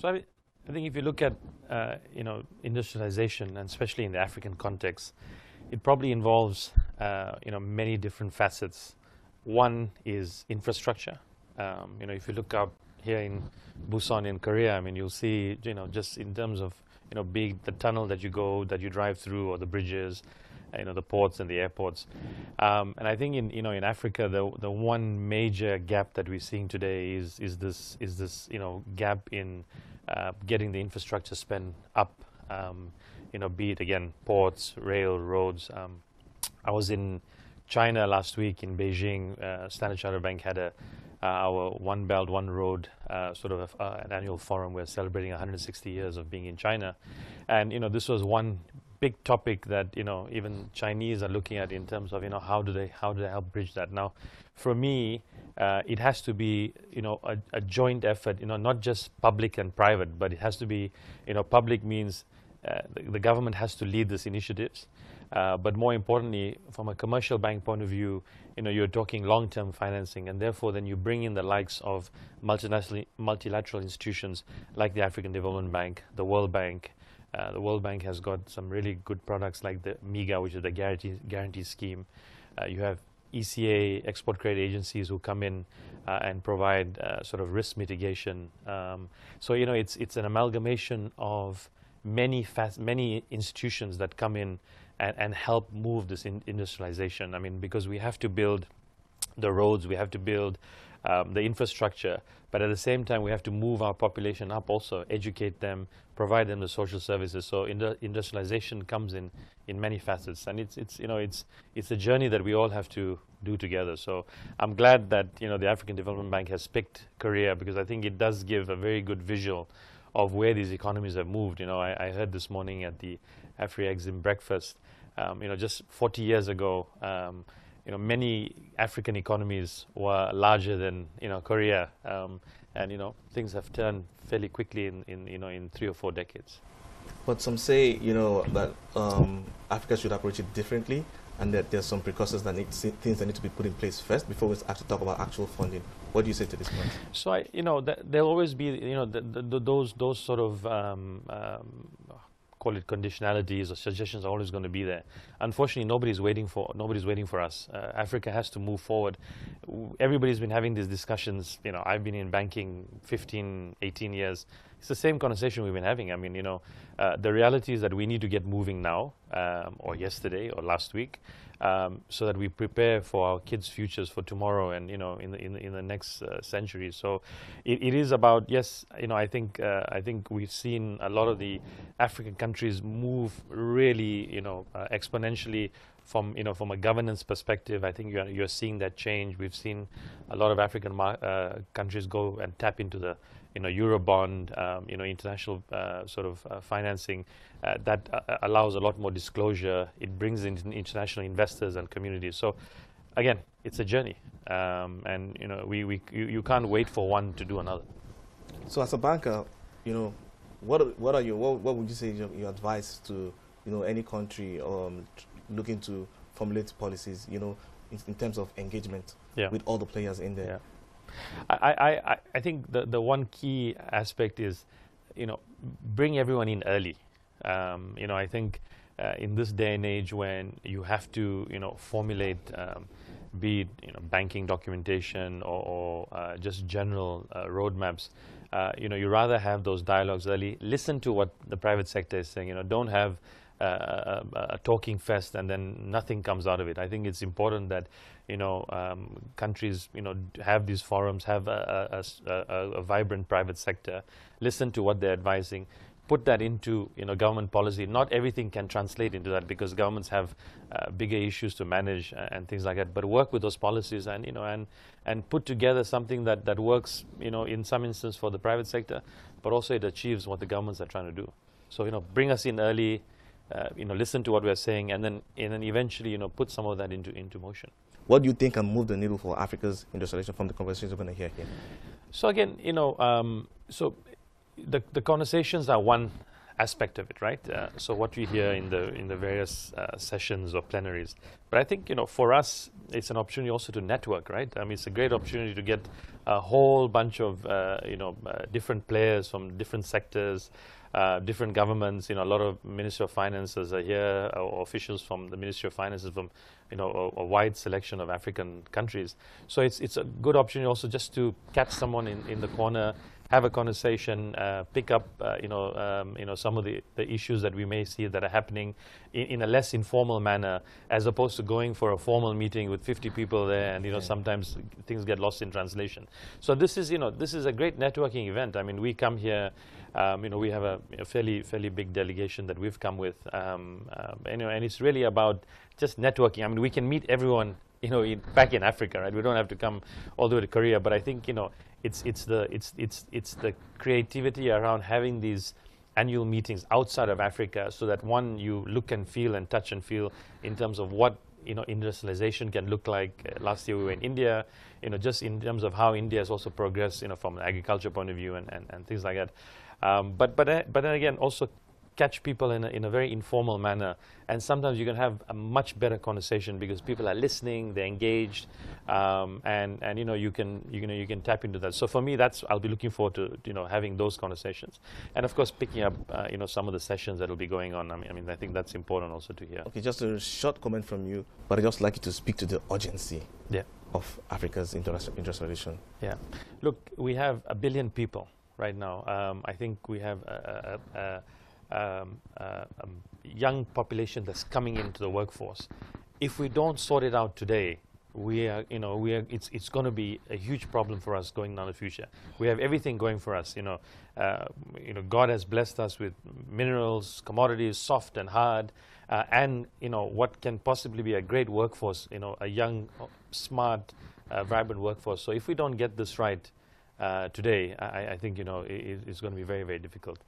So I think if you look at industrialization, and especially in the African context, it probably involves many different facets. One is infrastructure. If you look up here in Busan in Korea, I mean, you'll see just in terms of be it the tunnel that you drive through, or the bridges, the ports and the airports. And I think in Africa, the one major gap that we're seeing today is this gap in getting the infrastructure spend up. Be it again ports, rail, roads. I was in China last week in Beijing. Standard Chartered Bank had our One Belt, One Road an annual forum. We're celebrating 160 years of being in China, and this was one big topic that even Chinese are looking at in terms of how do they help bridge that. Now, for me, it has to be a joint effort. Not just public and private, but it has to be public means the government has to lead these initiatives. But more importantly, from a commercial bank point of view, you're talking long-term financing, and therefore then you bring in the likes of multilateral institutions like the African Development Bank, the World Bank. The World Bank has got some really good products like the MIGA, which is the guarantee scheme. You have ECA, export credit agencies, who come in and provide risk mitigation. So it's an amalgamation of many institutions that come in and help move this industrialization. I mean, because we have to build the roads, we have to build the infrastructure, but at the same time we have to move our population up also, educate them, provide them the social services. So industrialization comes in many facets, and it's a journey that we all have to do together. So I'm glad that the African Development Bank has picked Korea, because I think it does give a very good visual of where these economies have moved. I heard this morning at the Afri-Exim breakfast, just 40 years ago, many African economies were larger than Korea, and things have turned fairly quickly in 3 or 4 decades. But some say that Africa should approach it differently, and that there's some precursors things that need to be put in place first before we actually talk about actual funding. What do you say to this point? So there'll always be those sort of call it conditionalities or suggestions are always going to be there. Unfortunately, nobody's waiting for us. Africa has to move forward. Everybody's been having these discussions. I've been in banking 15, 18 years. It's the same conversation we've been having. I mean, the reality is that we need to get moving now, or yesterday, or last week, so that we prepare for our kids' futures for tomorrow and in the next century. So it is about, yes, I think we've seen a lot of the African countries move really exponentially from a governance perspective. I think you're seeing that change. We've seen a lot of African countries go and tap into the Eurobond, international financing that allows a lot more disclosure. It brings in international investors and communities. So again, it's a journey, and you can't wait for one to do another. So as a banker, what would you say your advice to any country looking to formulate policies in terms of engagement with all the players in there? Yeah. I think the one key aspect is, bring everyone in early. I think in this day and age when you have to, formulate, be it, banking documentation or just general roadmaps, you rather have those dialogues early. Listen to what the private sector is saying. Don't have a talking fest and then nothing comes out of it. I think it's important that countries have these forums, have a vibrant private sector, listen to what they're advising, put that into government policy. Not everything can translate into that because governments have bigger issues to manage and things like that. But work with those policies and and put together something that works in some instance for the private sector, but also it achieves what the governments are trying to do. So bring us in early. Listen to what we're saying, and then eventually, put some of that into motion. What do you think can move the needle for Africa's industrialization from the conversations we're going to hear here? So again, so the conversations are one aspect of it, right? So what we hear in the various sessions or plenaries. But I think, for us, it's an opportunity also to network, right? I mean, it's a great opportunity to get a whole bunch of different players from different sectors, different governments. You know, a lot of Ministry of Finances are here, or officials from the Ministry of Finances from, you know, a wide selection of African countries. So it's a good opportunity also just to catch someone in the corner, have a conversation, pick up some of the issues that we may see that are happening in a less informal manner, as opposed to going for a formal meeting with 50 people there, and sometimes things get lost in translation. So this is a great networking event. I mean, we come here. We have a fairly big delegation that we've come with, and it's really about just networking. I mean, we can meet everyone, back in Africa, right? We don't have to come all the way to Korea. But I think, it's the creativity around having these annual meetings outside of Africa, so that one, you look and feel and touch and feel in terms of what industrialization can look like. Last year we were in India, just in terms of how India has also progressed, from an agriculture point of view and things like that. But then again, also catch people in a very informal manner, and sometimes you can have a much better conversation because people are listening, they're engaged, and you can tap into that. So for me, I'll be looking forward to having those conversations, and of course picking up some of the sessions that will be going on. I think that's important also to hear. Okay, just a short comment from you, but I'd just like you to speak to the urgency of Africa's industrialization. Yeah, look, we have 1 billion people right now. I think we have a young population that's coming into the workforce. If we don't sort it out today, it's going to be a huge problem for us going down the future. We have everything going for us. God has blessed us with minerals, commodities, soft and hard, and what can possibly be a great workforce. A young, smart, vibrant workforce. So if we don't get this right today, I think it's going to be very, very difficult.